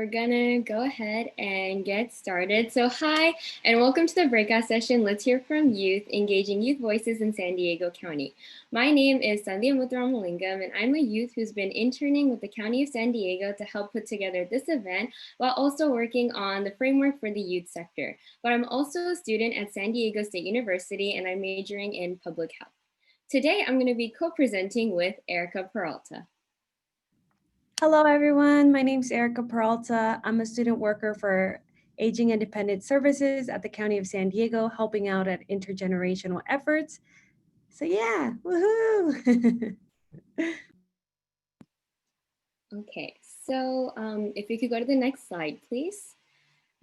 we're gonna go ahead and get started. So hi, and welcome to the breakout session. Let's hear from youth, engaging youth voices in San Diego County. My name is Sandhya Muthuramalingam, and I'm a youth who's been interning with the County of San Diego to help put together this event while also working on the framework for the youth sector. But I'm also a student at San Diego State University, and I'm majoring in public health. Today, I'm gonna be co-presenting with Erica Peralta. Hello, everyone. My name is Erica Peralta. I'm a student worker for Aging Independent Services at the County of San Diego, helping out at intergenerational efforts. So yeah, woohoo! Okay, so if we could go to the next slide, please.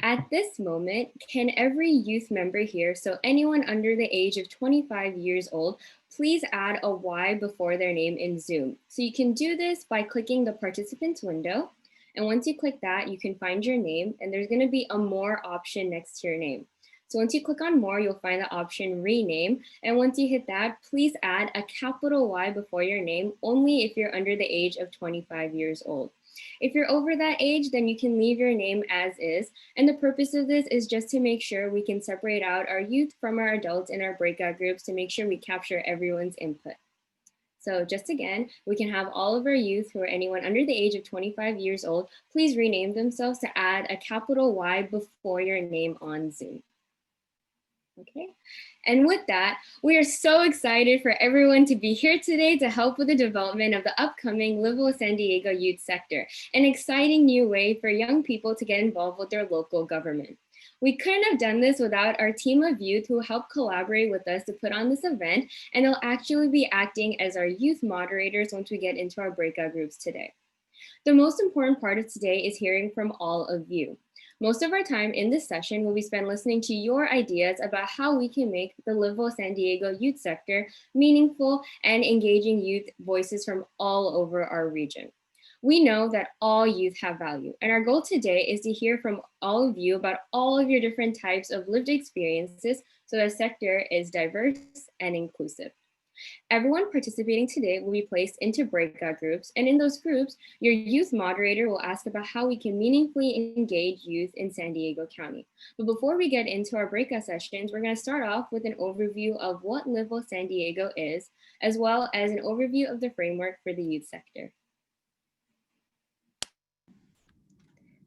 At this moment, can every youth member here, so anyone under the age of 25 years old, please add a Y before their name in Zoom. So you can do this by clicking the participants window. And once you click that, you can find your name and there's gonna be a more option next to your name. So once you click on more, you'll find the option rename. And once you hit that, please add a capital Y before your name, only if you're under the age of 25 years old. If you're over that age, then you can leave your name as is. And the purpose of this is just to make sure we can separate out our youth from our adults in our breakout groups to make sure we capture everyone's input. So just again, we can have all of our youth who are anyone under the age of 25 years old, please rename themselves to add a capital Y before your name on Zoom. Okay, and with that, we are so excited for everyone to be here today to help with the development of the upcoming Live with San Diego Youth Sector, an exciting new way for young people to get involved with their local government. We couldn't have done this without our team of youth who helped collaborate with us to put on this event, and they'll actually be acting as our youth moderators once we get into our breakout groups today. The most important part of today is hearing from all of you. Most of our time in this session will be spent listening to your ideas about how we can make the Live Well San Diego youth sector meaningful and engaging youth voices from all over our region. We know that all youth have value, and our goal today is to hear from all of you about all of your different types of lived experiences so the sector is diverse and inclusive. Everyone participating today will be placed into breakout groups, and in those groups, your youth moderator will ask about how we can meaningfully engage youth in San Diego County. But before we get into our breakout sessions, we're going to start off with an overview of what Live Well San Diego is, as well as an overview of the framework for the youth sector.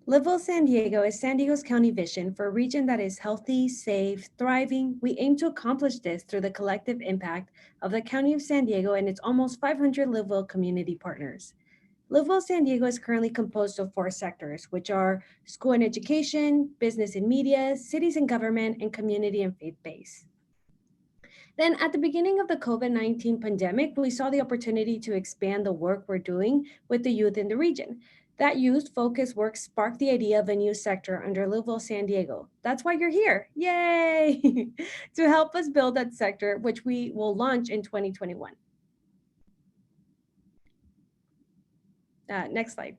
Live Well San Diego is San Diego's county vision for a region that is healthy, safe, thriving. We aim to accomplish this through the collective impact of the County of San Diego and its almost 500 Live Well community partners. Live Well San Diego is currently composed of 4 sectors, which are school and education, business and media, cities and government, and community and faith-based. Then at the beginning of the COVID-19 pandemic, we saw the opportunity to expand the work we're doing with the youth in the region. That youth-focused work sparked the idea of a new sector under Live Well San Diego. That's why you're here, yay! To help us build that sector, which we will launch in 2021. Next slide.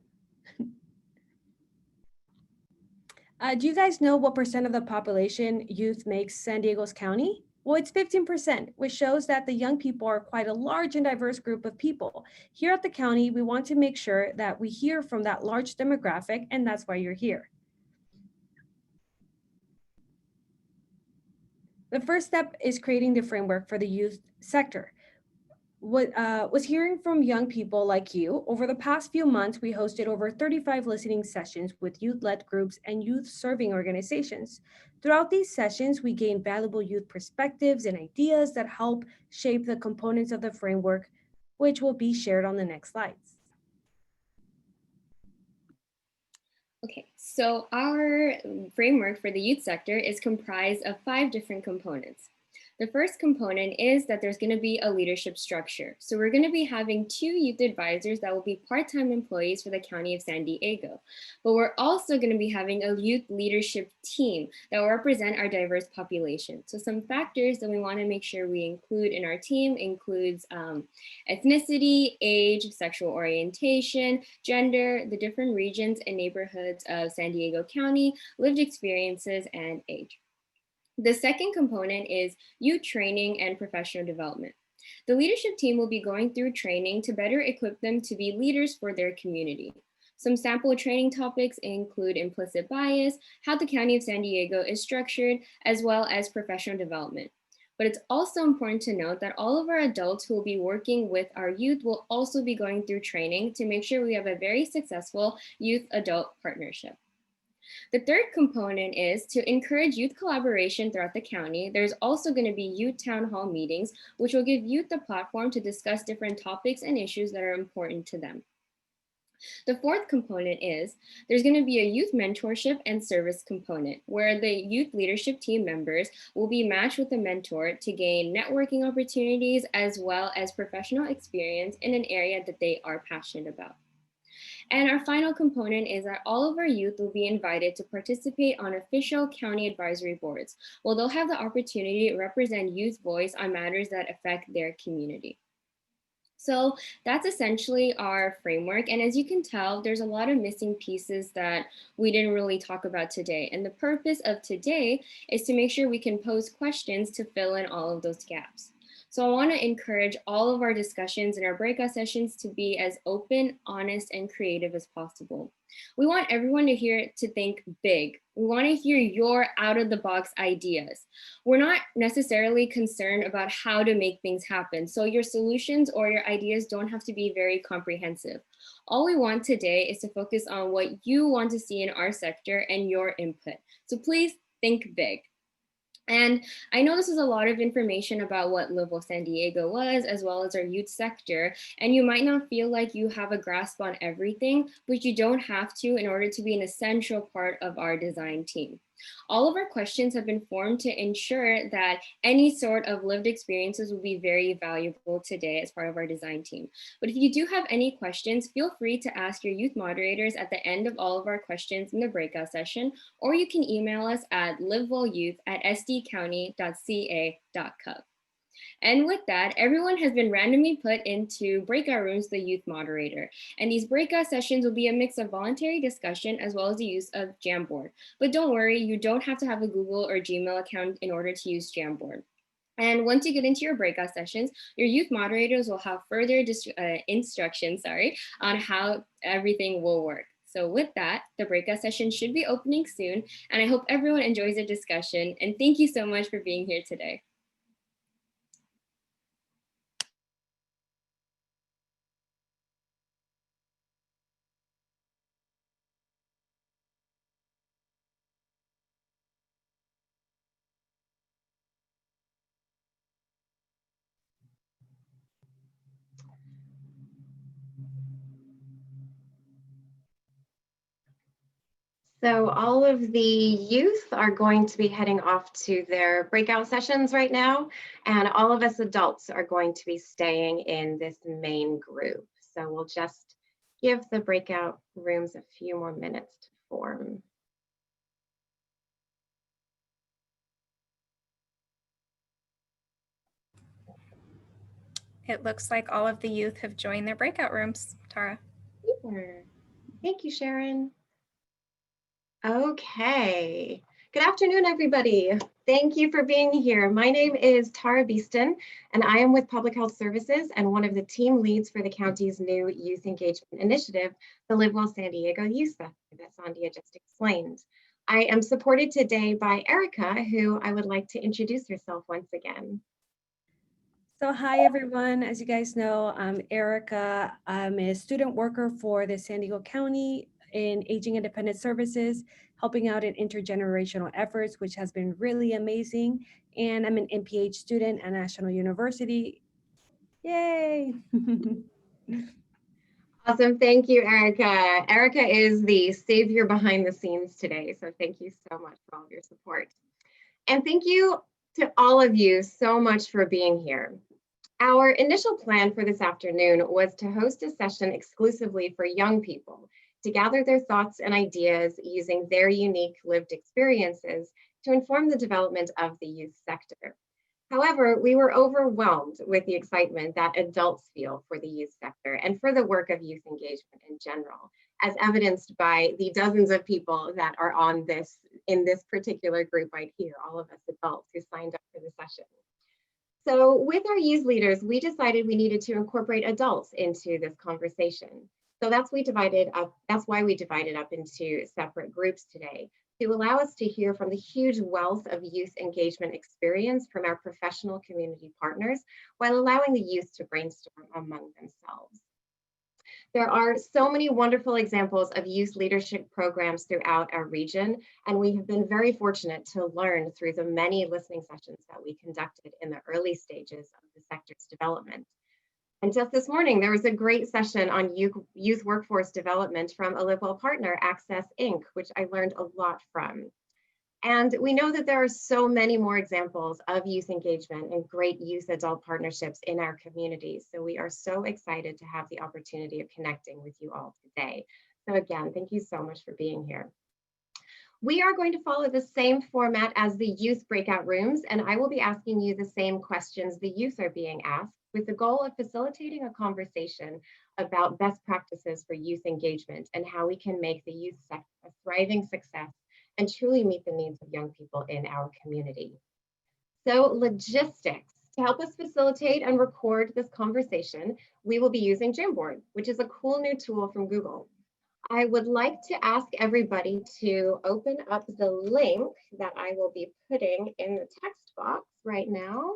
Do you guys know what % of the population youth makes San Diego's county? Well, it's 15%, which shows that the young people are quite a large and diverse group of people. Here at the county, we want to make sure that we hear from that large demographic, and that's why you're here. The first step is creating the framework for the youth sector. Was hearing from young people like you. Over the past few months, we hosted over 35 listening sessions with youth-led groups and youth-serving organizations. Throughout these sessions, we gained valuable youth perspectives and ideas that help shape the components of the framework, which will be shared on the next slides. Okay, so our framework for the youth sector is comprised of 5 different components. The first component is that there's going to be a leadership structure. So we're going to be having 2 youth advisors that will be part-time employees for the County of San Diego. But we're also going to be having a youth leadership team that will represent our diverse population. So some factors that we want to make sure we include in our team includes ethnicity, age, sexual orientation, gender, the different regions and neighborhoods of San Diego County, lived experiences, and age. The second component is youth training and professional development. The leadership team will be going through training to better equip them to be leaders for their community. Some sample training topics include implicit bias, how the County of San Diego is structured, as well as professional development. But it's also important to note that all of our adults who will be working with our youth will also be going through training to make sure we have a very successful youth-adult partnership. The third component is to encourage youth collaboration throughout the county. There's also going to be youth town hall meetings, which will give youth the platform to discuss different topics and issues that are important to them. The fourth component is there's going to be a youth mentorship and service component where the youth leadership team members will be matched with a mentor to gain networking opportunities as well as professional experience in an area that they are passionate about. And our final component is that all of our youth will be invited to participate on official county advisory boards, where they'll have the opportunity to represent youth voice on matters that affect their community. So that's essentially our framework. And as you can tell, there's a lot of missing pieces that we didn't really talk about today. And the purpose of today is to make sure we can pose questions to fill in all of those gaps. So I want to encourage all of our discussions and our breakout sessions to be as open, honest, and creative as possible. We want everyone to think big. We want to hear your out-of-the-box ideas. We're not necessarily concerned about how to make things happen, so your solutions or your ideas don't have to be very comprehensive. All we want today is to focus on what you want to see in our sector and your input. So please think big. And I know this is a lot of information about what Live Well San Diego was, as well as our youth sector, and you might not feel like you have a grasp on everything, but you don't have to in order to be an essential part of our design team. All of our questions have been formed to ensure that any sort of lived experiences will be very valuable today as part of our design team. But if you do have any questions, feel free to ask your youth moderators at the end of all of our questions in the breakout session, or you can email us at livewellyouth@sdcounty.ca.gov. And with that, everyone has been randomly put into breakout rooms, the youth moderator. And these breakout sessions will be a mix of voluntary discussion as well as the use of Jamboard. But don't worry, you don't have to have a Google or Gmail account in order to use Jamboard. And once you get into your breakout sessions, your youth moderators will have further instructions, on how everything will work. So with that, the breakout session should be opening soon, and I hope everyone enjoys the discussion. And thank you so much for being here today. So all of the youth are going to be heading off to their breakout sessions right now, and all of us adults are going to be staying in this main group. So we'll just give the breakout rooms a few more minutes to form. It looks like all of the youth have joined their breakout rooms, Tara. Super. Thank you, Sharon. Okay. Good afternoon, everybody. Thank you for being here. My name is Tara Beeston, and I am with Public Health Services and one of the team leads for the county's new youth engagement initiative, the Live Well San Diego Youth Festival that Sandia just explained. I am supported today by Erica, who I would like to introduce herself once again. So hi, everyone. As you guys know, I'm Erica. I'm a student worker for the San Diego County in Aging Independent Services, helping out in intergenerational efforts, which has been really amazing. And I'm an MPH student at National University. Yay! Awesome. Thank you, Erica. Erica is the savior behind the scenes today. So thank you so much for all of your support. And thank you to all of you so much for being here. Our initial plan for this afternoon was to host a session exclusively for young people to gather their thoughts and ideas using their unique lived experiences to inform the development of the youth sector. However, we were overwhelmed with the excitement that adults feel for the youth sector and for the work of youth engagement in general, as evidenced by the dozens of people that are in this particular group right here, all of us adults who signed up for the session. So with our youth leaders, we decided we needed to incorporate adults into this conversation. So that's why we divided up into separate groups today, to allow us to hear from the huge wealth of youth engagement experience from our professional community partners, while allowing the youth to brainstorm among themselves. There are so many wonderful examples of youth leadership programs throughout our region, and we have been very fortunate to learn through the many listening sessions that we conducted in the early stages of the sector's development. And just this morning, there was a great session on youth workforce development from a Livewell partner, Access Inc., which I learned a lot from. And we know that there are so many more examples of youth engagement and great youth adult partnerships in our communities. So we are so excited to have the opportunity of connecting with you all today. So again, thank you so much for being here. We are going to follow the same format as the youth breakout rooms, and I will be asking you the same questions the youth are being asked, with the goal of facilitating a conversation about best practices for youth engagement and how we can make the youth sector a thriving success and truly meet the needs of young people in our community. So logistics. To help us facilitate and record this conversation, we will be using Jamboard, which is a cool new tool from Google. I would like to ask everybody to open up the link that I will be putting in the text box right now.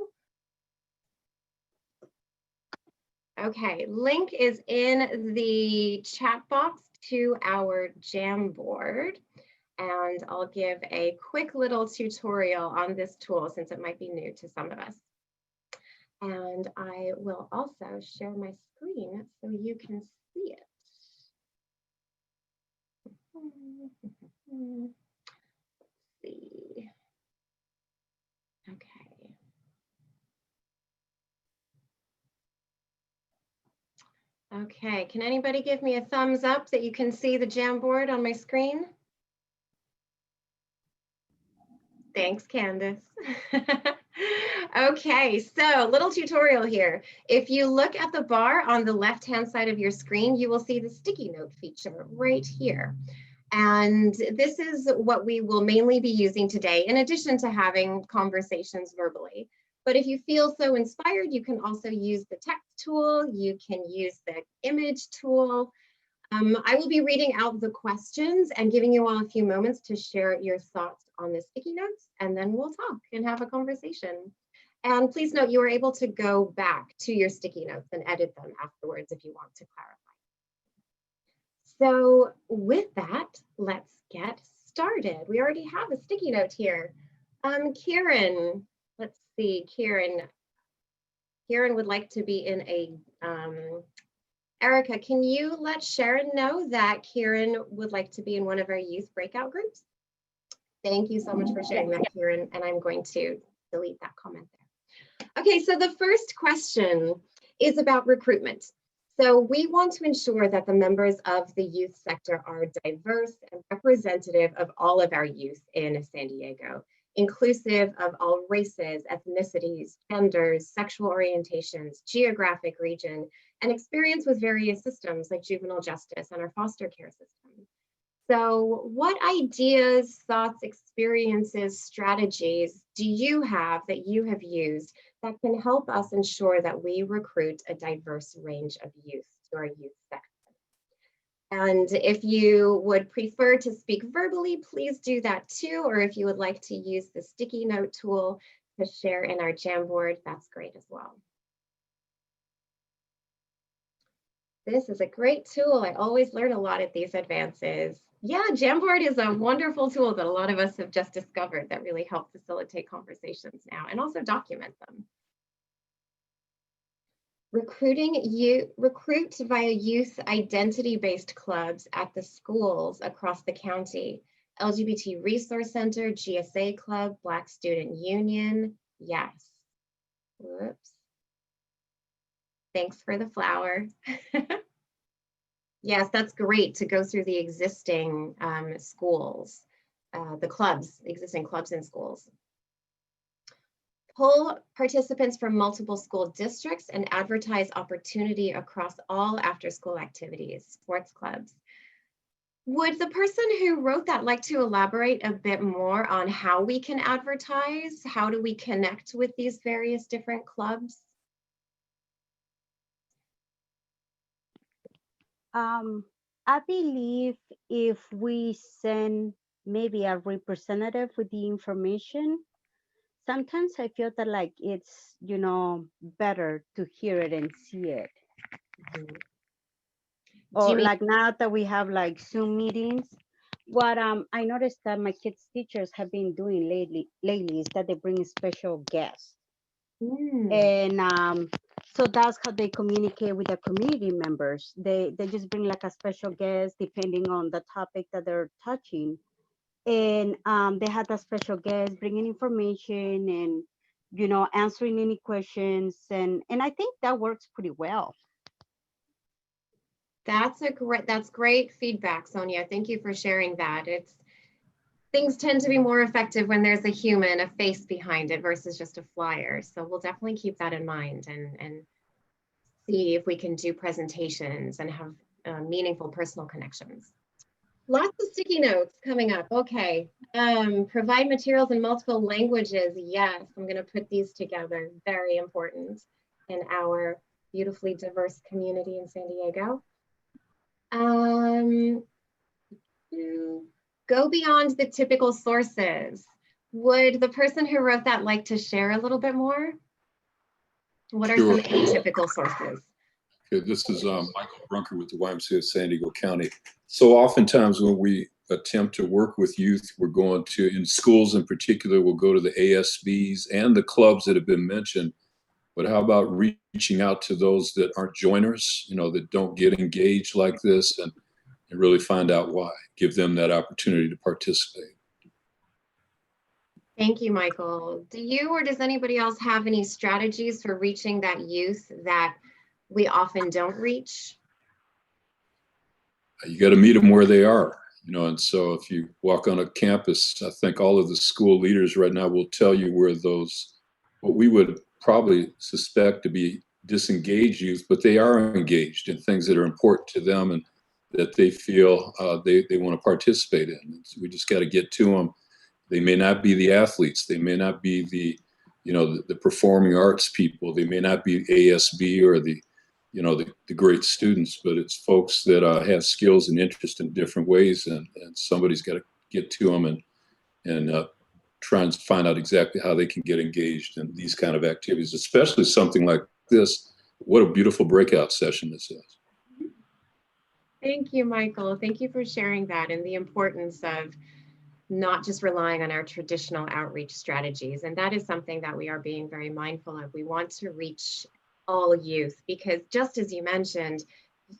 Okay, link is in the chat box to our Jamboard. And I'll give a quick little tutorial on this tool since it might be new to some of us. And I will also share my screen so you can see it. Let's see. Okay. Okay, can anybody give me a thumbs up that you can see the Jamboard on my screen? Thanks, Candace. Okay, so little tutorial here. If you look at the bar on the left-hand side of your screen, you will see the sticky note feature right here. And this is what we will mainly be using today, in addition to having conversations verbally. But if you feel so inspired, you can also use the text tool, you can use the image tool. I will be reading out the questions and giving you all a few moments to share your thoughts on the sticky notes, and then we'll talk and have a conversation. And please note you are able to go back to your sticky notes and edit them afterwards if you want to clarify. So with that, let's get started. We already have a sticky note here. Kieran, let's see, Kieran would like to be in a, Erica, can you let Sharon know that Kieran would like to be in one of our youth breakout groups? Thank you so much for sharing that, Kieran, and I'm going to delete that comment there. Okay, so the first question is about recruitment. So we want to ensure that the members of the youth sector are diverse and representative of all of our youth in San Diego, inclusive of all races, ethnicities, genders, sexual orientations, geographic region, and experience with various systems like juvenile justice and our foster care system. So what ideas, thoughts, experiences, strategies do you have that you have used that can help us ensure that we recruit a diverse range of youth to our youth sector? And if you would prefer to speak verbally, please do that too. Or if you would like to use the sticky note tool to share in our Jamboard, that's great as well. This is a great tool. I always learn a lot at these advances. Yeah, Jamboard is a wonderful tool that a lot of us have just discovered that really help facilitate conversations now and also document them. Recruit via youth identity-based clubs at the schools across the county. LGBT Resource Center, GSA Club, Black Student Union. Yes. Whoops. Thanks for the flower. Yes, that's great to go through the existing schools, existing clubs in schools. Pull participants from multiple school districts and advertise opportunity across all after-school activities, sports clubs. Would the person who wrote that like to elaborate a bit more on how we can advertise? How do we connect with these various different clubs? I believe if we send maybe a representative with the information, sometimes I feel that like it's, better to hear it and see it. Mhm. Do you Or mean, like now that we have like Zoom meetings, what I noticed that my kids' teachers have been doing lately is that they bring special guests. mm, And so that's how they communicate with the community members. They just bring like a special guest depending on the topic that they're touching. And they had a special guest bringing information and answering any questions, and I think that works pretty well. that's great feedback, Sonia. Thank you for sharing that. Things tend to be more effective when there's a human, a face behind it versus just a flyer. So we'll definitely keep that in mind and see if we can do presentations and have meaningful personal connections. Lots of sticky notes coming up. Okay. Provide materials in multiple languages. Yes, I'm going to put these together. Very important in our beautifully diverse community in San Diego. Um, Go beyond the typical sources. Would the person who wrote that like to share a little bit more? What are Sure. some atypical sources? Okay, this is Michael Brunker with the YMCA of San Diego County. So oftentimes when we attempt to work with youth, we're going to, in schools in particular, we'll go to the ASBs and the clubs that have been mentioned. But how about reaching out to those that aren't joiners, that don't get engaged like this, and really find out why, give them that opportunity to participate. Thank you, Michael. Do you or does anybody else have any strategies for reaching that youth that we often don't reach? You got to meet them where they are, and so if you walk on a campus, I think all of the school leaders right now will tell you where those, what we would probably suspect to be disengaged youth, but they are engaged in things that are important to them and that they feel they want to participate in. So we just got to get to them. They may not be the athletes. They may not be the performing arts people. They may not be ASB or the great students, but it's folks that have skills and interest in different ways, and somebody's got to get to them and try and find out exactly how they can get engaged in these kind of activities, especially something like this. What a beautiful breakout session this is. Thank you, Michael. Thank you for sharing that and the importance of not just relying on our traditional outreach strategies. And that is something that we are being very mindful of. We want to reach all youth because just as you mentioned,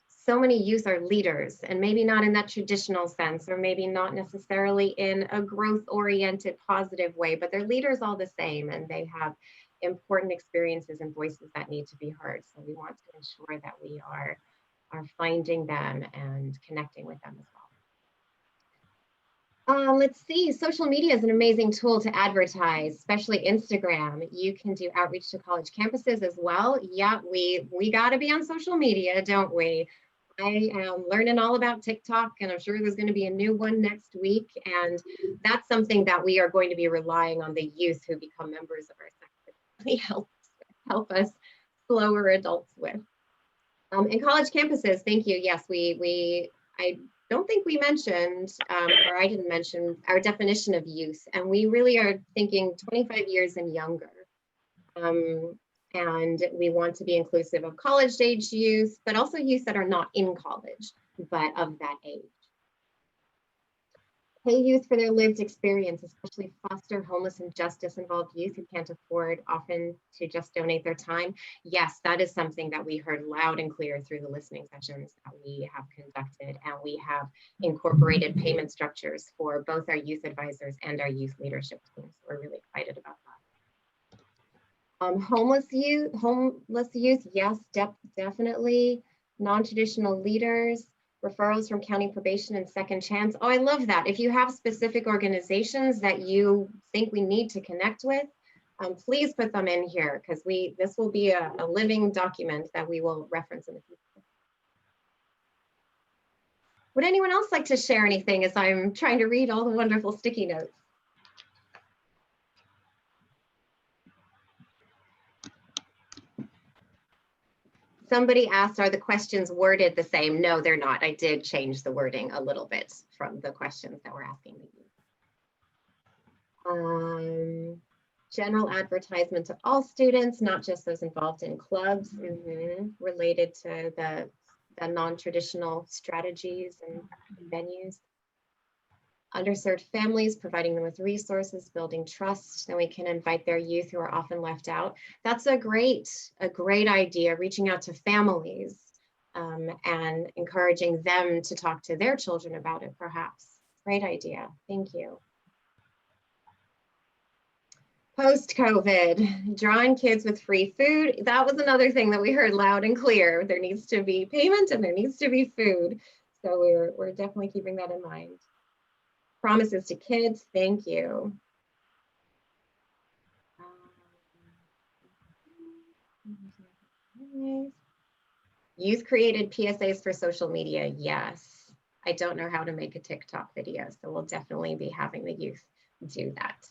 so many youth are leaders and maybe not in that traditional sense, or maybe not necessarily in a growth-oriented positive way, but they're leaders all the same and they have important experiences and voices that need to be heard. So we want to ensure that we are finding them and connecting with them as well. Let's see, social media is an amazing tool to advertise, especially Instagram. You can do outreach to college campuses as well. Yeah, we got to be on social media, don't we? I am learning all about TikTok, and I'm sure there's going to be a new one next week. And that's something that we are going to be relying on the youth who become members of our sector to really help us slower adults with. In college campuses, thank you. Yes, I don't think we mentioned, or I didn't mention our definition of youth, and we really are thinking 25 years and younger. And we want to be inclusive of college-age youth, but also youth that are not in college, but of that age. Pay youth for their lived experience, especially foster, homeless, and justice-involved youth who can't afford often to just donate their time. Yes, that is something that we heard loud and clear through the listening sessions that we have conducted, and we have incorporated payment structures for both our youth advisors and our youth leadership teams. So we're really excited about that. Homeless youth, yes, definitely. Non-traditional leaders, referrals from county probation and second chance. Oh, I love that. If you have specific organizations that you think we need to connect with, please put them in here because this will be a living document that we will reference in the future. Would anyone else like to share anything as I'm trying to read all the wonderful sticky notes? Somebody asked, are the questions worded the same? No, they're not. I did change the wording a little bit from the questions that we're asking the youth. General advertisement to all students, not just those involved in clubs, related to the non-traditional strategies and venues. Underserved families, providing them with resources, building trust, then we can invite their youth who are often left out. That's a great idea, reaching out to families and encouraging them to talk to their children about it, perhaps. Great idea, thank you. Post-COVID, drawing kids with free food. That was another thing that we heard loud and clear. There needs to be payment and there needs to be food. So we're definitely keeping that in mind. Promises to kids, thank you. Youth created PSAs for social media, yes. I don't know how to make a TikTok video, so we'll definitely be having the youth do that.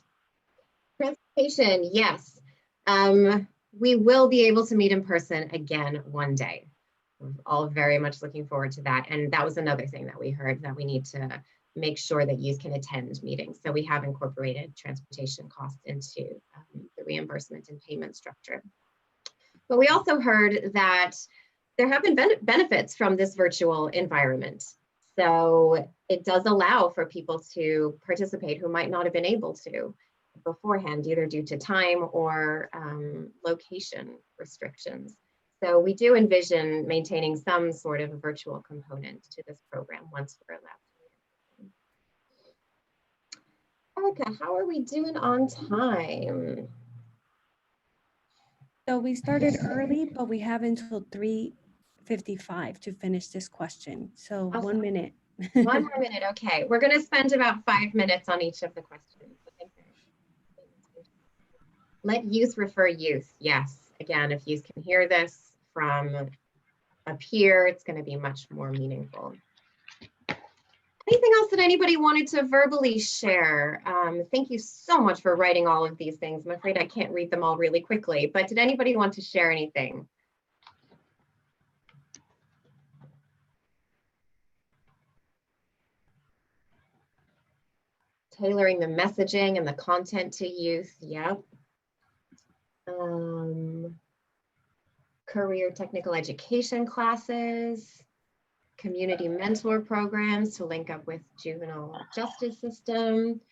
Transportation, yes. We will be able to meet in person again one day. We're all very much looking forward to that. And that was another thing that we heard, that we need to make sure that youth can attend meetings. So we have incorporated transportation costs into the reimbursement and payment structure. But we also heard that there have been benefits from this virtual environment. So it does allow for people to participate who might not have been able to beforehand, either due to time or location restrictions. So we do envision maintaining some sort of a virtual component to this program once we're allowed to. Erica, how are we doing on time? So we started early, but we have until 3:55 to finish this question. So Awesome. 1 minute. 1 more minute, okay. We're gonna spend about 5 minutes on each of the questions. Let youth refer youth, yes. Again, if youth can hear this from up here, it's gonna be much more meaningful. Anything else that anybody wanted to verbally share? Thank you so much for writing all of these things. I'm afraid I can't read them all really quickly, but did anybody want to share anything? Tailoring the messaging and the content to youth, yep. Career technical education classes, community mentor programs to link up with juvenile justice system.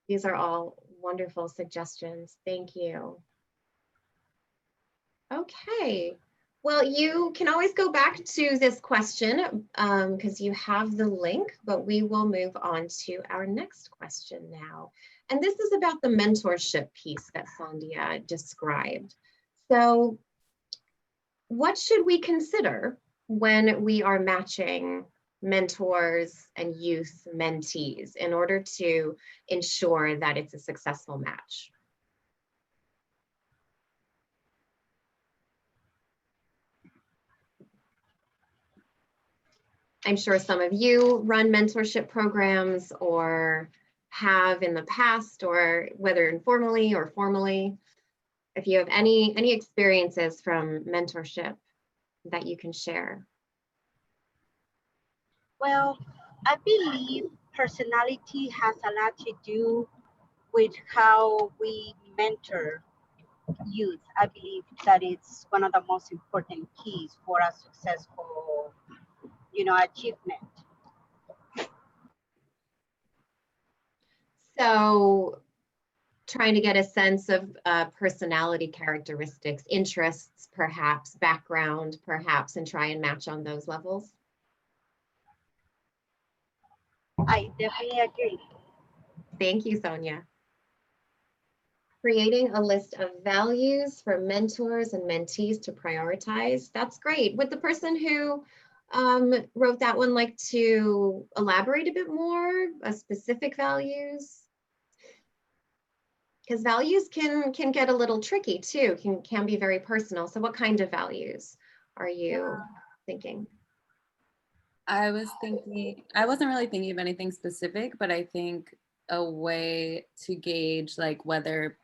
These are all wonderful suggestions. Thank you. Okay. Well, you can always go back to this question because you have the link, but we will move on to our next question now. And this is about the mentorship piece that Sandhya described. So what should we consider when we are matching mentors and youth mentees in order to ensure that it's a successful match? I'm sure some of you run mentorship programs or have in the past, or whether informally or formally. If you have any experiences from mentorship that you can share. Well, I believe personality has a lot to do with how we mentor youth. I believe that it's one of the most important keys for a successful, achievement. So trying to get a sense of personality characteristics, interests, perhaps, background, perhaps, and try and match on those levels. I definitely agree. Thank you, Sonia. Creating a list of values for mentors and mentees to prioritize. That's great. Would the person who wrote that one like to elaborate a bit more, specific values? Because values can get a little tricky too, can be very personal. So what kind of values are you thinking? I wasn't really thinking of anything specific, but I think a way to gauge like whether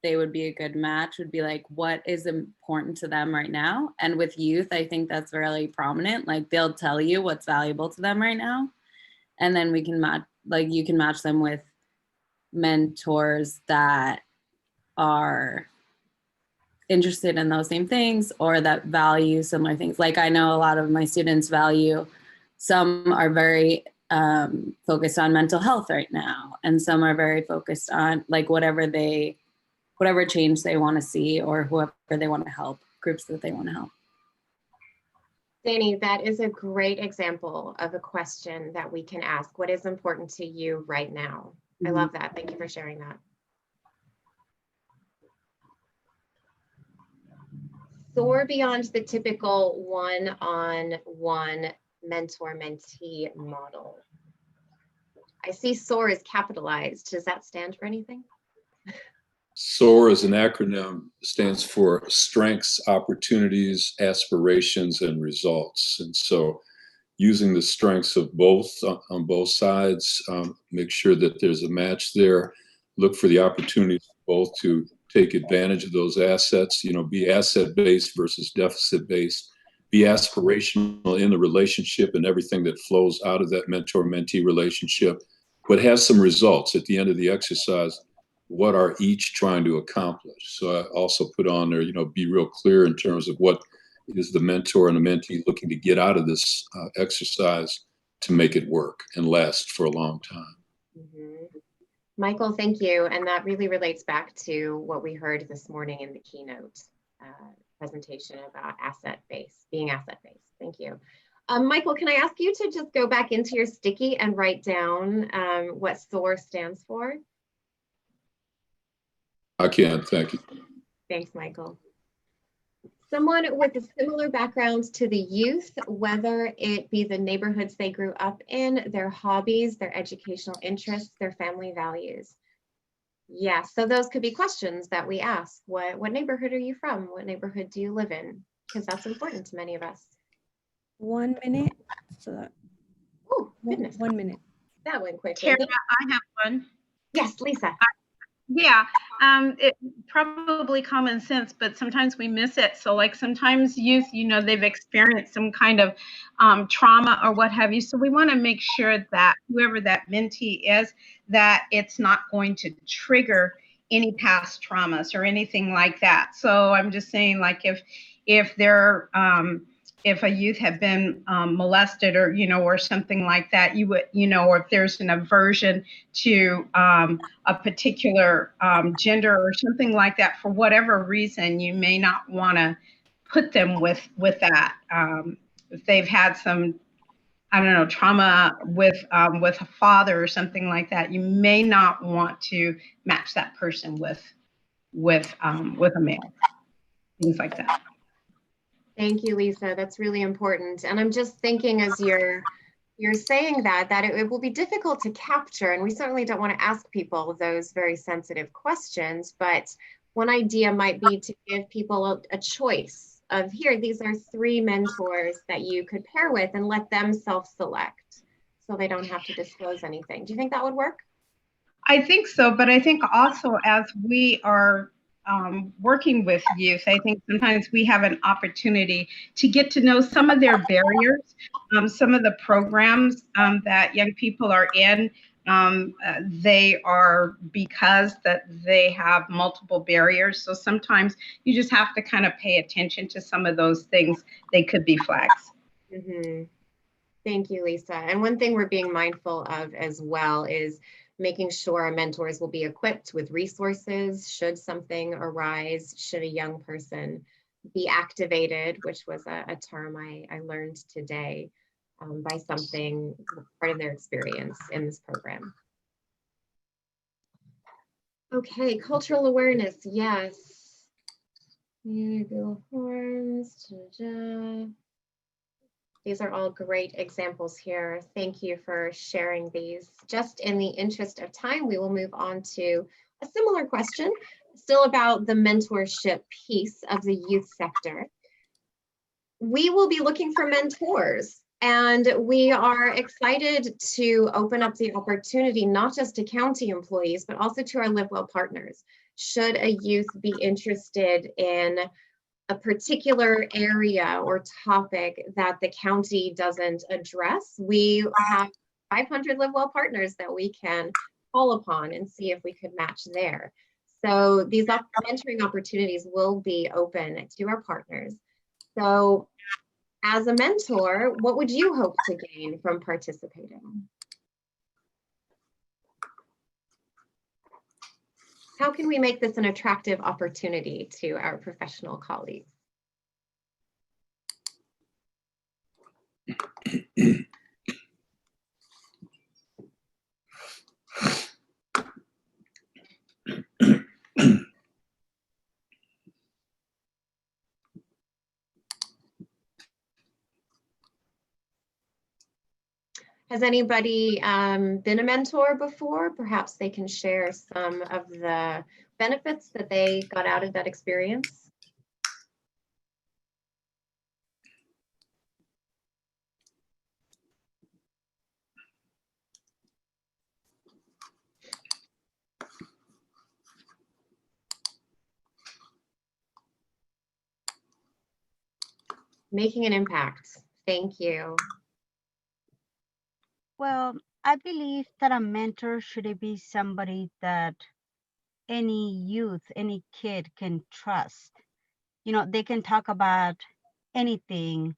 they would be a good match would be like, what is important to them right now? And with youth, I think that's really prominent. Like they'll tell you what's valuable to them right now. And then we can match, like you can match them with mentors that are interested in those same things or that value similar things. Like I know a lot of my students value, some are very focused on mental health right now, and some are very focused on like whatever change they want to see or whoever they want to help, groups that they want to help. Danny, that is a great example of a question that we can ask. What is important to you right now? I love that. Thank you for sharing that. Soar beyond the typical one-on-one mentor-mentee model. I see SOAR is capitalized. Does that stand for anything? SOAR is an acronym, stands for Strengths, Opportunities, Aspirations, and Results. And so using the strengths of both on both sides, make sure that there's a match there, look for the opportunities both to take advantage of those assets, be asset-based versus deficit-based, be aspirational in the relationship and everything that flows out of that mentor-mentee relationship, but have some results at the end of the exercise. What are each trying to accomplish? So I also put on there, be real clear in terms of what is the mentor and the mentee looking to get out of this exercise to make it work and last for a long time. Mm-hmm. Michael, thank you. And that really relates back to what we heard this morning in the keynote presentation about being asset-based. Thank you. Michael, can I ask you to just go back into your sticky and write down what SOAR stands for? I can, thank you. Thanks, Michael. Someone with a similar background to the youth, whether it be the neighborhoods they grew up in, their hobbies, their educational interests, their family values. Yeah, so those could be questions that we ask. What neighborhood are you from? What neighborhood do you live in? Because that's important to many of us. 1 minute. So Oh, goodness. 1 minute. That went quickly. Tara, I have one. Yes, Lisa. Yeah, it probably common sense, but sometimes we miss it. So like sometimes youth, they've experienced some kind of trauma or what have you. So we want to make sure that whoever that mentee is, that it's not going to trigger any past traumas or anything like that. So I'm just saying, like if they're if a youth have been molested or, or something like that, you would, or if there's an aversion to a particular gender or something like that, for whatever reason, you may not want to put them with that. If they've had some, I don't know, trauma with a father or something like that, you may not want to match that person with a male, things like that. Thank you, Lisa. That's really important. And I'm just thinking as you're saying that it will be difficult to capture, and we certainly don't want to ask people those very sensitive questions, but one idea might be to give people a choice of, here, these are 3 mentors that you could pair with, and let them self-select so they don't have to disclose anything. Do you think that would work? I think so, but I think also as we are working with youth, I think sometimes we have an opportunity to get to know some of their barriers, some of the programs that young people are in. They are because that they have multiple barriers. So sometimes you just have to kind of pay attention to some of those things. They could be flags. Mm-hmm. Thank you, Lisa. And one thing we're being mindful of as well is making sure our mentors will be equipped with resources should something arise, should a young person be activated, which was a term I learned today by something part of their experience in this program. Okay, cultural awareness, yes. Google Forms. These are all great examples here. Thank you for sharing these. Just in the interest of time, we will move on to a similar question, still about the mentorship piece of the youth sector. We will be looking for mentors, and we are excited to open up the opportunity, not just to county employees, but also to our Live Well partners. should a youth be interested in a particular area or topic that the county doesn't address, we have 500 Live Well partners that we can call upon and see if we could match there. So these mentoring opportunities will be open to our partners. So as a mentor, what would you hope to gain from participating? How can we make this an attractive opportunity to our professional colleagues? Has anybody been a mentor before? Perhaps they can share some of the benefits that they got out of that experience. Making an impact. Thank you. Well, I believe that a mentor should be somebody that any youth, any kid can trust. You know, they can talk about anything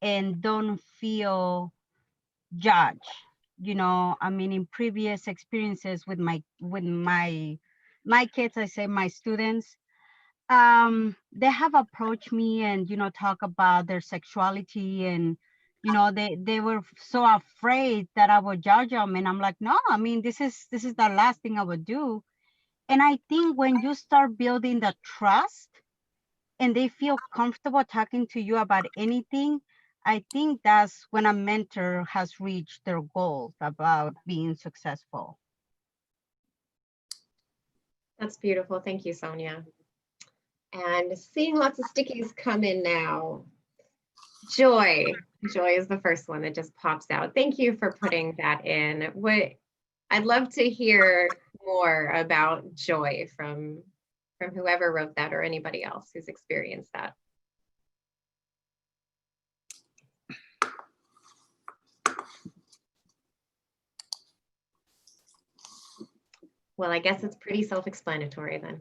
and don't feel judged. You know, I mean, in previous experiences with my kids, I say my students, they have approached me and, you know, talk about their sexuality, and you know, they were so afraid that I would judge them, and I'm like, no, I mean, this is the last thing I would do. And I think when you start building the trust and they feel comfortable talking to you about anything, I think that's when a mentor has reached their goals about being successful. That's beautiful. Thank you, Sonia. And seeing lots of stickies come in now. Joy. Joy is the first one that just pops out. Thank you for putting that in. I'd love to hear more about joy from whoever wrote that or anybody else who's experienced that. Well, I guess it's pretty self-explanatory then.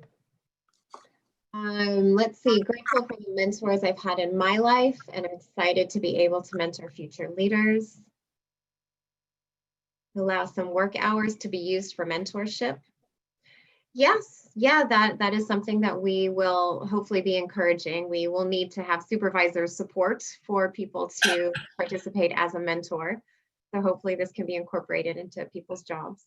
Let's see, grateful for the mentors I've had in my life, and I'm excited to be able to mentor future leaders. Allow some work hours to be used for mentorship. Yes, yeah, that is something that we will hopefully be encouraging. We will need to have supervisor support for people to participate as a mentor. So hopefully this can be incorporated into people's jobs.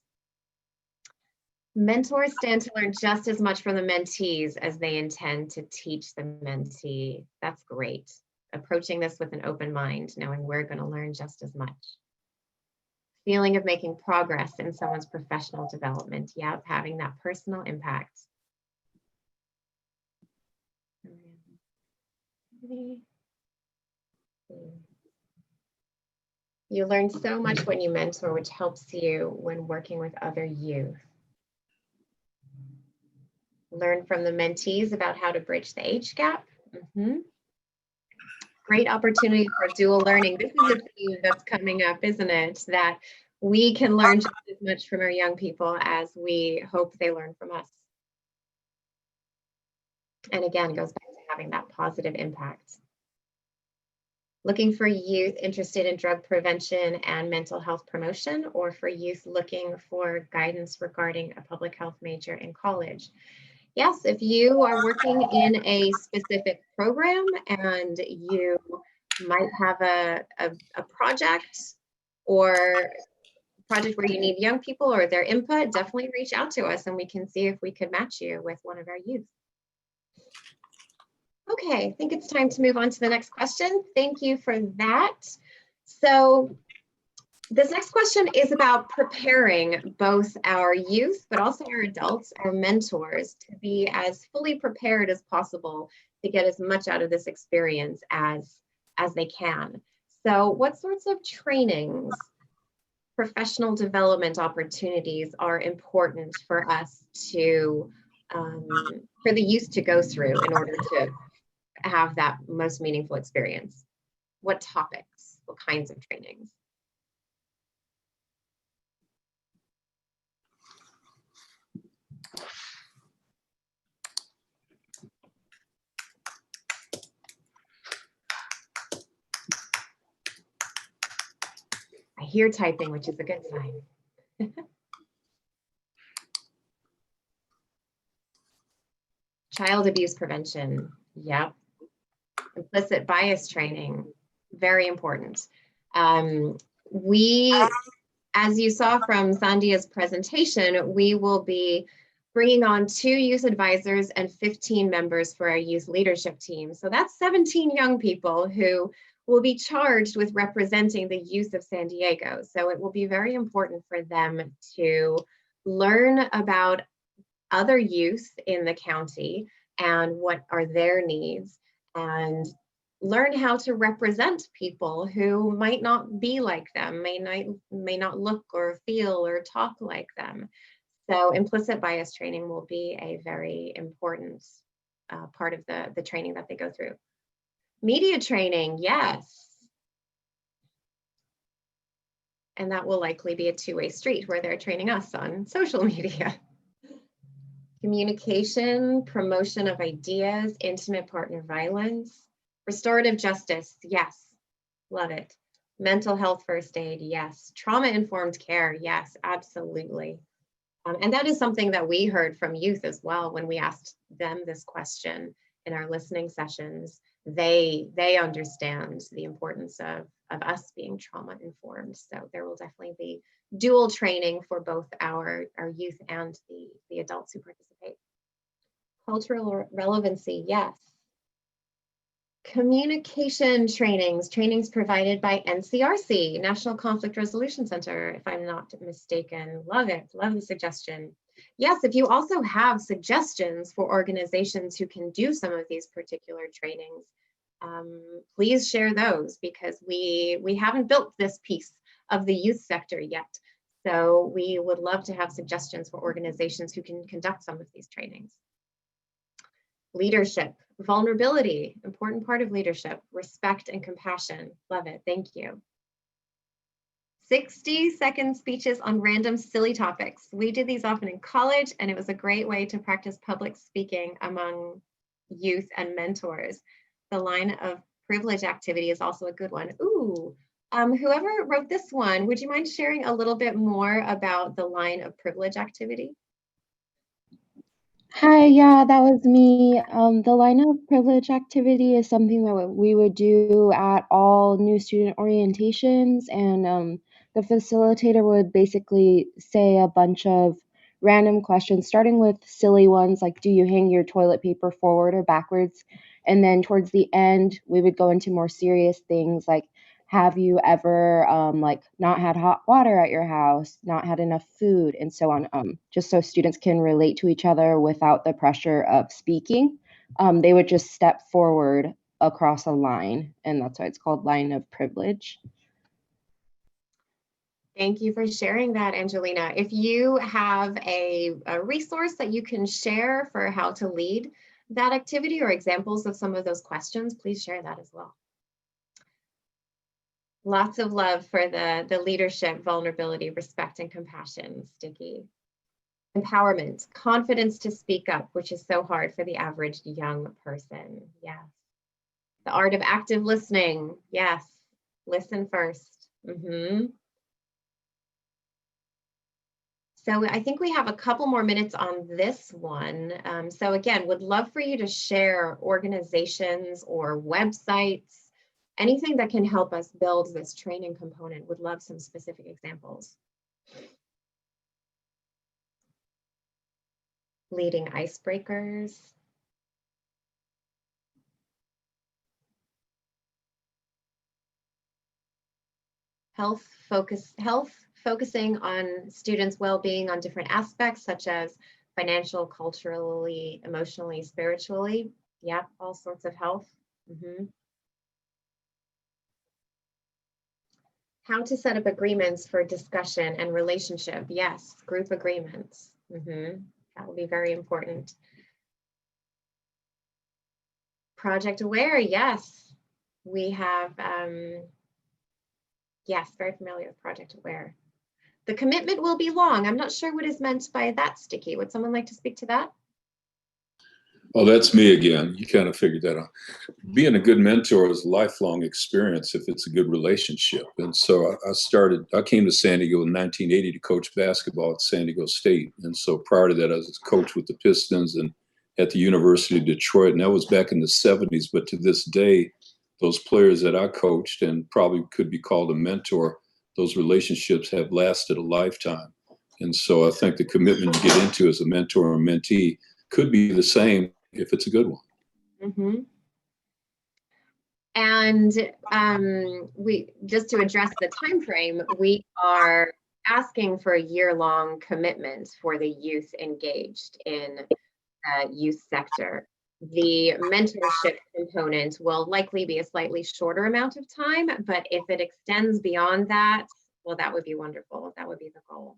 Mentors stand to learn just as much from the mentees as they intend to teach the mentee. That's great. Approaching this with an open mind, knowing we're going to learn just as much. Feeling of making progress in someone's professional development. Yep, having that personal impact. You learn so much when you mentor, which helps you when working with other youth. Learn from the mentees about how to bridge the age gap. Great opportunity for dual learning. This is a theme that's coming up, isn't it? That we can learn just as much from our young people as we hope they learn from us. And again, goes back to having that positive impact. Looking for youth interested in drug prevention and mental health promotion, or for youth looking for guidance regarding a public health major in college. Yes, if you are working in a specific program and you might have a project or project where you need young people or their input, definitely reach out to us and we can see if we could match you with one of our youth. Okay, I think it's time to move on to the next question. Thank you for that. So this next question is about preparing both our youth, but also our adults, our mentors, to be as fully prepared as possible to get as much out of this experience as they can. So what sorts of trainings, professional development opportunities are important for us to for the youth to go through in order to have that most meaningful experience? What topics, what kinds of trainings? I hear typing, which is a good sign. Child abuse prevention, yep. Implicit bias training, very important. As you saw from Sandia's presentation, we will be bringing on 2 youth advisors and 15 members for our youth leadership team. So that's 17 young people who will be charged with representing the youth of San Diego. So it will be very important for them to learn about other youth in the county and what are their needs, and learn how to represent people who might not be like them, may not look or feel or talk like them. So implicit bias training will be a very important part of the training that they go through. Media training, yes. And that will likely be a 2-way street where they're training us on social media. Communication, promotion of ideas, intimate partner violence, restorative justice, yes, love it. Mental health first aid, yes. Trauma-informed care, yes, absolutely. And that is something that we heard from youth as well when we asked them this question in our listening sessions. They understand the importance of us being trauma-informed. So there will definitely be dual training for both our youth and the adults who participate. Cultural relevancy, yes. Communication trainings provided by NCRC, National Conflict Resolution Center, if I'm not mistaken. Love it, love the suggestion. Yes, if you also have suggestions for organizations who can do some of these particular trainings, please share those, because we haven't built this piece of the youth sector yet. So we would love to have suggestions for organizations who can conduct some of these trainings. Leadership, vulnerability, important part of leadership, respect and compassion. Love it, thank you. 60-second speeches on random silly topics. We did these often in college, and it was a great way to practice public speaking among youth and mentors. The line of privilege activity is also a good one. Ooh, whoever wrote this one, would you mind sharing a little bit more about the line of privilege activity? Hi, yeah, that was me. The line of privilege activity is something that we would do at all new student orientations, and the facilitator would basically say a bunch of random questions, starting with silly ones like, do you hang your toilet paper forward or backwards? And then towards the end, we would go into more serious things like, have you ever like not had hot water at your house, not had enough food, and so on, just so students can relate to each other without the pressure of speaking. They would just step forward across a line, and that's why it's called line of privilege. Thank you for sharing that, Angelina. If you have a resource that you can share for how to lead that activity or examples of some of those questions, please share that as well. Lots of love for the leadership, vulnerability, respect, and compassion, Sticky. Empowerment, confidence to speak up, which is so hard for the average young person. Yes. The art of active listening. Yes. Listen first. So I think we have a couple more minutes on this one. So again, would love for you to share organizations or websites, anything that can help us build this training component. Would love some specific examples. Leading icebreakers. Focusing on students' well-being on different aspects, such as financial, culturally, emotionally, spiritually. Yep, all sorts of health. How to set up agreements for discussion and relationship. Yes, group agreements. That will be very important. Project Aware, yes. We have, yes, very familiar with Project Aware. The commitment will be long. I'm not sure what is meant by that, Sticky. Would someone like to speak to that? Oh, that's me again. You kind of figured that out. Being a good mentor is a lifelong experience if it's a good relationship. And so I came to San Diego in 1980 to coach basketball at San Diego State. And so prior to that, I was a coach with the Pistons and at the University of Detroit. And that was back in the 70s. But to this day, those players that I coached and probably could be called a mentor, those relationships have lasted a lifetime. And so I think the commitment you get into as a mentor or mentee could be the same if it's a good one. Mm-hmm. And we, just to address the time frame, we are asking for a year-long commitment for the youth engaged in the youth sector. The mentorship component will likely be a slightly shorter amount of time, but if it extends beyond that, well, that would be wonderful. That would be the goal.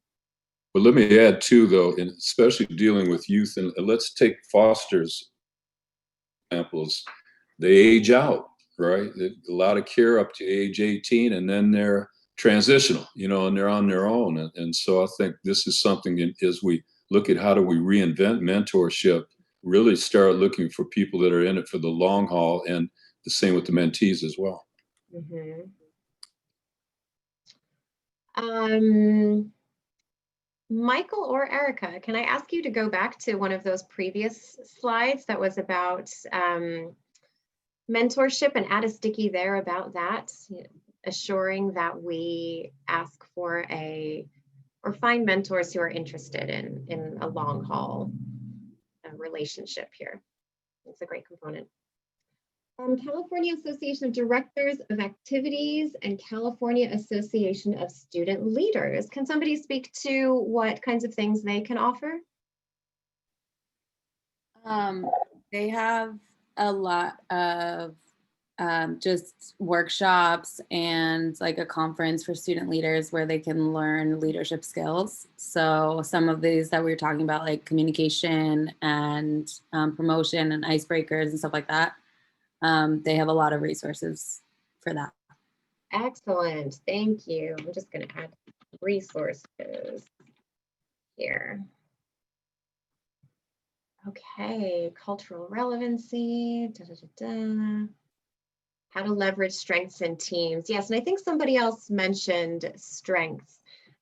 But let me add too, though, and especially dealing with youth, and let's take fosters examples. They age out, right? A lot of care up to age 18, and then they're transitional, and they're on their own. And so I think this is something, as we look at how do we reinvent mentorship, really start looking for people that are in it for the long haul, and the same with the mentees as well. Mm-hmm. Michael or Erica, can I ask you to go back to one of those previous slides that was about mentorship and add a sticky there about that, assuring that we ask for or find mentors who are interested in a long haul relationship here. It's a great component. California Association of Directors of Activities and California Association of Student Leaders. Can somebody speak to what kinds of things they can offer? They have a lot of just workshops and like a conference for student leaders where they can learn leadership skills. So some of these that we were talking about, like communication and promotion and icebreakers and stuff like that, they have a lot of resources for that. Excellent, thank you. I'm just going to add resources here. Okay, cultural relevancy, how to leverage strengths in teams. Yes, and I think somebody else mentioned strengths.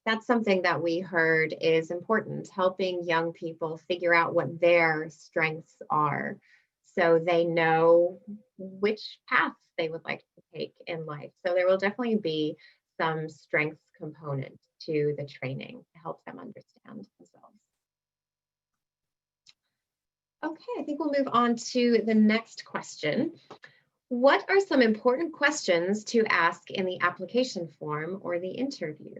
That's something that we heard is important, helping young people figure out what their strengths are so they know which path they would like to take in life. So there will definitely be some strengths component to the training to help them understand themselves. Okay, I think we'll move on to the next question. What are some important questions to ask in the application form or the interview?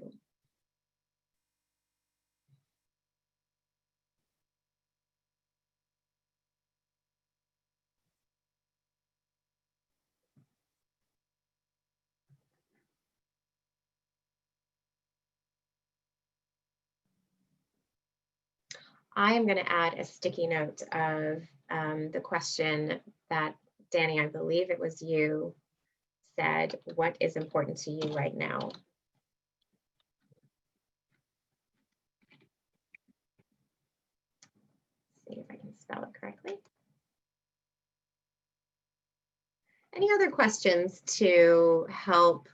I am going to add a sticky note of the question that Danny, I believe it was you, said, what is important to you right now? See if I can spell it correctly. Any other questions to help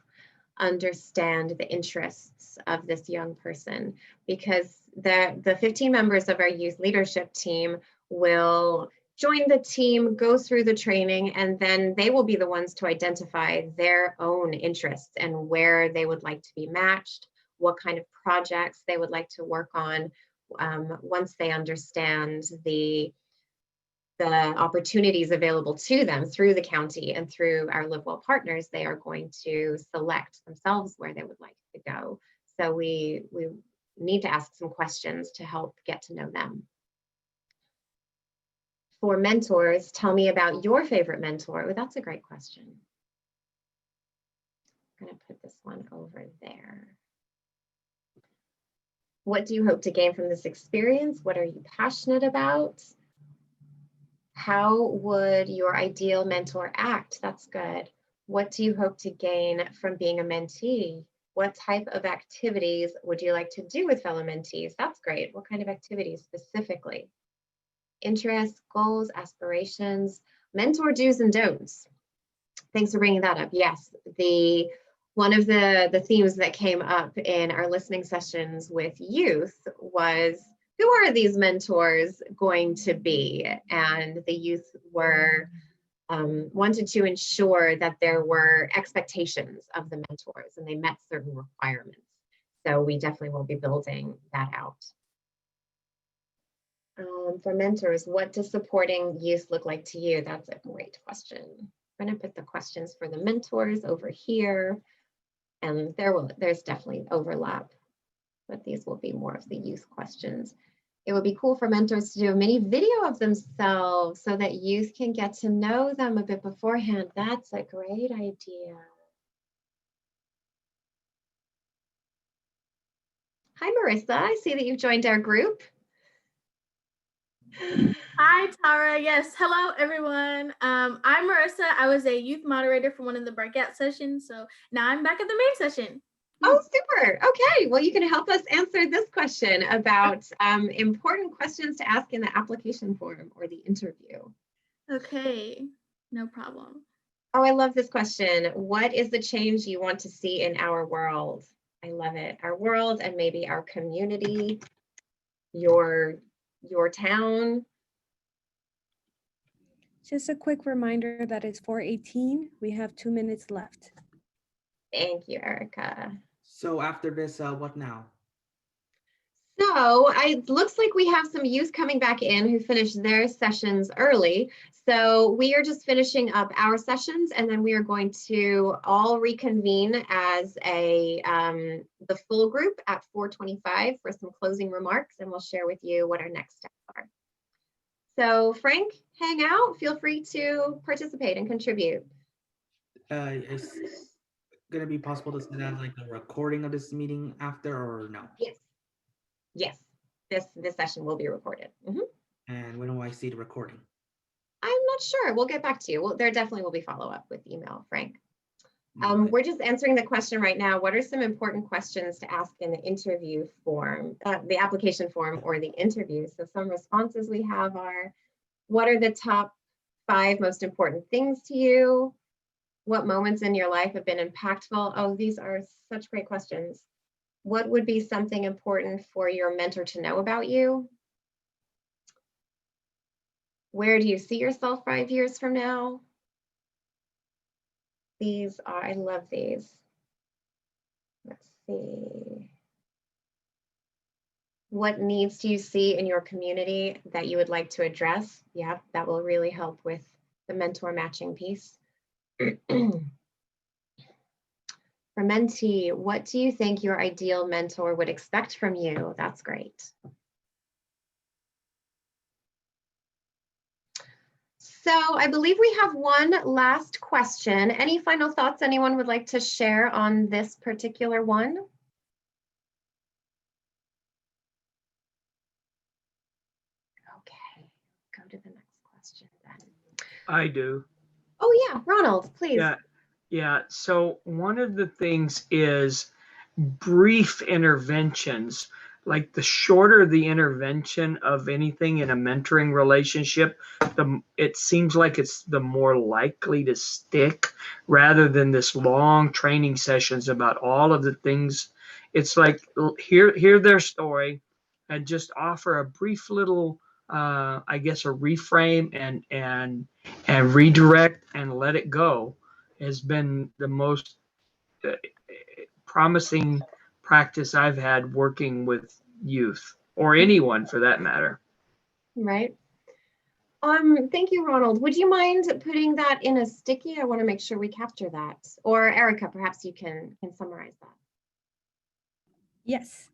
understand the interests of this young person? Because the 15 members of our youth leadership team will join the team, go through the training, and then they will be the ones to identify their own interests and where they would like to be matched, what kind of projects they would like to work on. Once they understand the opportunities available to them through the county and through our Live Well partners, they are going to select themselves where they would like to go. So we need to ask some questions to help get to know them. For mentors, tell me about your favorite mentor. Oh, that's a great question. I'm going to put this one over there. What do you hope to gain from this experience? What are you passionate about? How would your ideal mentor act? That's good. What do you hope to gain from being a mentee? What type of activities would you like to do with fellow mentees? That's great. What kind of activities specifically? Interests, goals, aspirations, mentor do's and don'ts. Thanks for bringing that up. Yes, one of the themes that came up in our listening sessions with youth was, who are these mentors going to be? And the youth were wanted to ensure that there were expectations of the mentors and they met certain requirements. So we definitely will be building that out. For mentors, what does supporting youth look like to you? That's a great question. I'm going to put the questions for the mentors over here, and there's definitely overlap, but these will be more of the youth questions. It would be cool for mentors to do a mini video of themselves so that youth can get to know them a bit beforehand. That's a great idea. Hi, Marissa. I see that you've joined our group. Hi, Tara. Yes. Hello, everyone. I'm Marissa. I was a youth moderator for one of the breakout sessions. So now I'm back at the main session. Oh, super. Okay. Well, you can help us answer this question about important questions to ask in the application form or the interview. Okay. No problem. Oh, I love this question. What is the change you want to see in our world? I love it. Our world and maybe our community, your town. Just a quick reminder that it's 4:18. We have 2 minutes left. Thank you, Erica. So after this, what now? So it looks like we have some youth coming back in who finished their sessions early. So we are just finishing up our sessions, and then we are going to all reconvene as the full group at 4:25 for some closing remarks, and we'll share with you what our next steps are. So Frank, hang out. Feel free to participate and contribute. Is it gonna be possible to send out like a recording of this meeting after, or no? Yes. Yes, this session will be recorded. And when do I see the recording? I'm not sure. We'll get back to you. Well, there definitely will be follow-up with email, Frank. We're just answering the question right now. What are some important questions to ask in the interview form, the application form or the interview? So some responses we have are, what are the top 5 most important things to you? What moments in your life have been impactful? Oh, these are such great questions. What would be something important for your mentor to know about you? Where do you see yourself 5 years from now? These are, I love these. Let's see. What needs do you see in your community that you would like to address? Yeah, that will really help with the mentor matching piece. For mentee, what do you think your ideal mentor would expect from you? That's great. So I believe we have one last question. Any final thoughts anyone would like to share on this particular one? Okay, go to the next question then. I do. Oh yeah, Ronald, please. Yeah. So one of the things is brief interventions. Like the shorter the intervention of anything in a mentoring relationship, it seems like it's the more likely to stick, rather than this long training sessions about all of the things. It's like hear their story and just offer a brief little I guess a reframe and redirect and let it go has been the most promising practice I've had working with youth, or anyone for that matter. Right. Thank you, Ronald. Would you mind putting that in a sticky? I want to make sure we capture that. Or Erica, perhaps you can summarize that. Yes.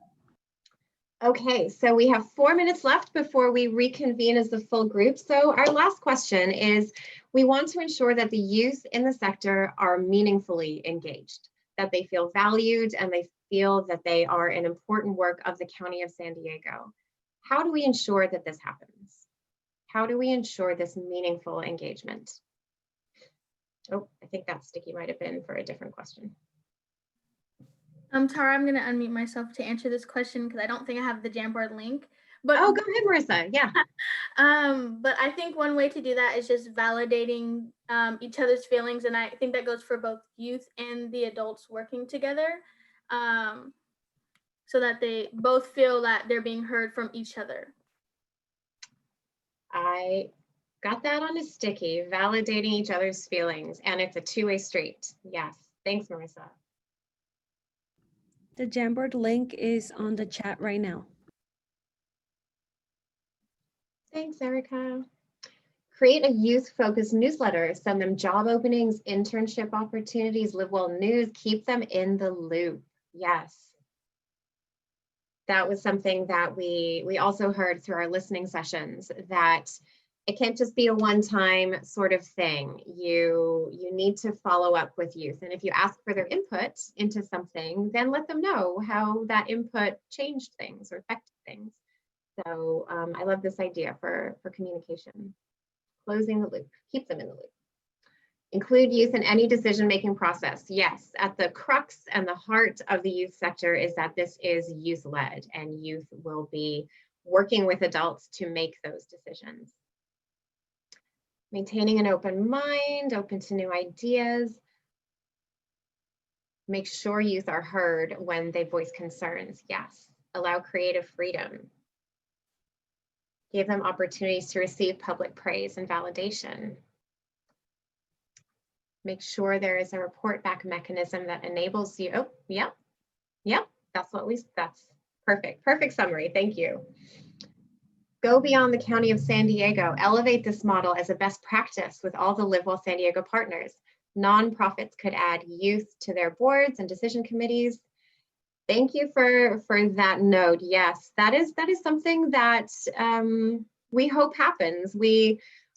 Okay, so we have 4 minutes left before we reconvene as the full group. So our last question is, we want to ensure that the youth in the sector are meaningfully engaged, that they feel valued and they feel that they are an important work of the County of San Diego. How do we ensure that this happens? How do we ensure this meaningful engagement? Oh, I think that sticky might have been for a different question. Tara, I'm going to unmute myself to answer this question because I don't think I have the Jamboard link. But oh, go ahead, Marissa. Yeah. But I think one way to do that is just validating each other's feelings, and I think that goes for both youth and the adults working together, so that they both feel that they're being heard from each other. I got that on a sticky, validating each other's feelings, and it's a two-way street. Yes, thanks, Marissa. The Jamboard link is on the chat right now. Thanks, Erica. Create a youth-focused newsletter. Send them job openings, internship opportunities, live well news. Keep them in the loop. Yes. That was something that we also heard through our listening sessions, that it can't just be a one-time sort of thing. You need to follow up with youth. And if you ask for their input into something, then let them know how that input changed things or affected things. So I love this idea for communication. Closing the loop, keep them in the loop. Include youth in any decision-making process. Yes, at the crux and the heart of the youth sector is that this is youth-led, and youth will be working with adults to make those decisions. Maintaining an open mind, open to new ideas. Make sure youth are heard when they voice concerns. Yes, allow creative freedom. Give them opportunities to receive public praise and validation. Make sure there is a report back mechanism that enables you. Oh, yeah, that's perfect summary. Thank you. Go beyond the County of San Diego. Elevate this model as a best practice with all the Live Well San Diego partners. Nonprofits could add youth to their boards and decision committees. Thank you for that note. Yes, that is something that we hope happens.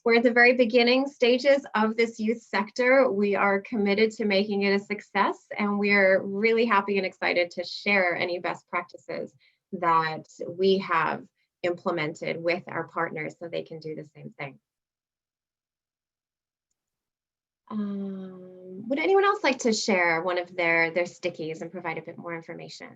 We're at the very beginning stages of this youth sector. We are committed to making it a success, and we're really happy and excited to share any best practices that we have implemented with our partners so they can do the same thing. Would anyone else like to share one of their stickies and provide a bit more information?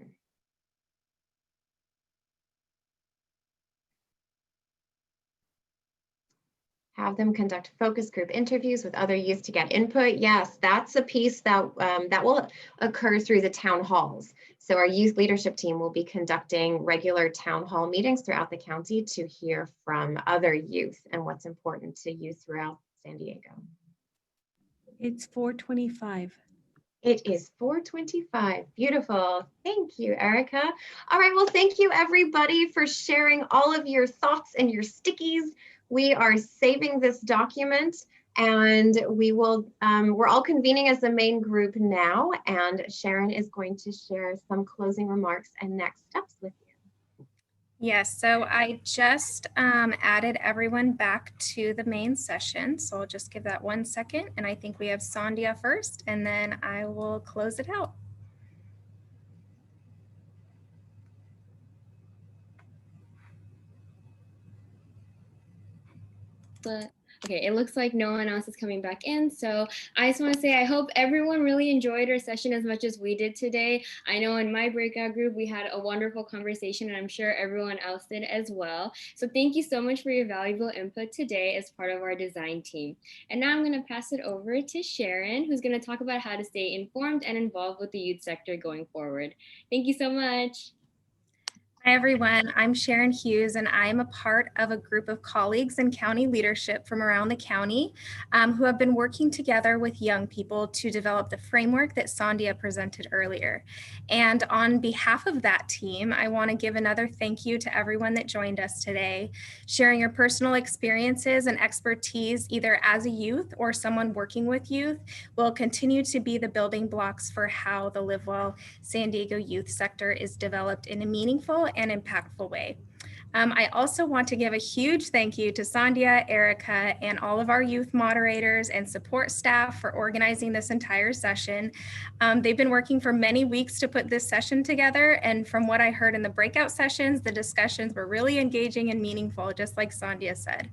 Have them conduct focus group interviews with other youth to get input. Yes, that's a piece that that will occur through the town halls. So our youth leadership team will be conducting regular town hall meetings throughout the county to hear from other youth and what's important to youth throughout San Diego. It's 4:25. It is 4:25. Beautiful. Thank you, Erica. All right, well, thank you everybody for sharing all of your thoughts and your stickies. We are saving this document, and we will, we're all convening as the main group now, and Sharon is going to share some closing remarks and next steps with you. Yes, so I just added everyone back to the main session. So I'll just give that 1 second. And I think we have Sandhya first, and then I will close it out. But okay, it looks like no one else is coming back in. So I just want to say I hope everyone really enjoyed our session as much as we did today. I know in my breakout group, we had a wonderful conversation, and I'm sure everyone else did as well. So thank you so much for your valuable input today as part of our design team. And now I'm going to pass it over to Sharon, who's going to talk about how to stay informed and involved with the youth sector going forward. Thank you so much. Hi, everyone. I'm Sharon Hughes, and I'm a part of a group of colleagues and county leadership from around the county who have been working together with young people to develop the framework that Sandhya presented earlier. And on behalf of that team, I want to give another thank you to everyone that joined us today, sharing your personal experiences and expertise, either as a youth or someone working with youth, will continue to be the building blocks for how the Live Well San Diego youth sector is developed in a meaningful and impactful way. I also want to give a huge thank you to Sandhya, Erica, and all of our youth moderators and support staff for organizing this entire session. They've been working for many weeks to put this session together, and from what I heard in the breakout sessions, the discussions were really engaging and meaningful, just like Sandhya said.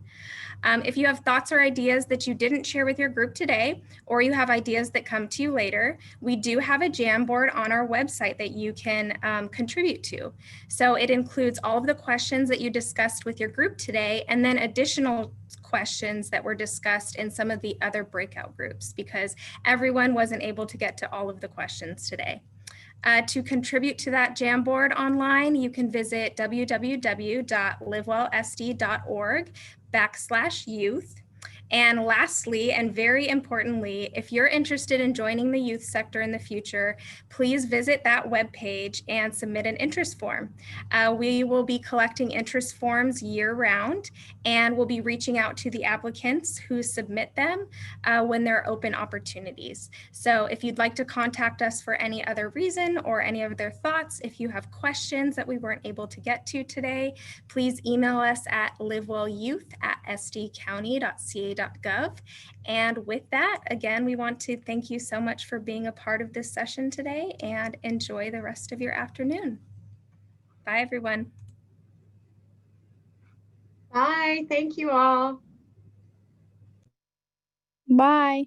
If you have thoughts or ideas that you didn't share with your group today, or you have ideas that come to you later, we do have a Jamboard on our website that you can contribute to. So it includes all of the questions that you discussed with your group today, and then additional questions that were discussed in some of the other breakout groups, because everyone wasn't able to get to all of the questions today. To contribute to that Jamboard online, you can visit www.livewellsd.org/youth. And lastly, and very importantly, if you're interested in joining the youth sector in the future, please visit that webpage and submit an interest form. We will be collecting interest forms year round, and we'll be reaching out to the applicants who submit them when there are open opportunities. So if you'd like to contact us for any other reason or any of their thoughts, if you have questions that we weren't able to get to today, please email us at livewellyouth@sdcounty.ca.gov. And with that, again, we want to thank you so much for being a part of this session today, and enjoy the rest of your afternoon. Bye, everyone. Bye. Thank you all. Bye.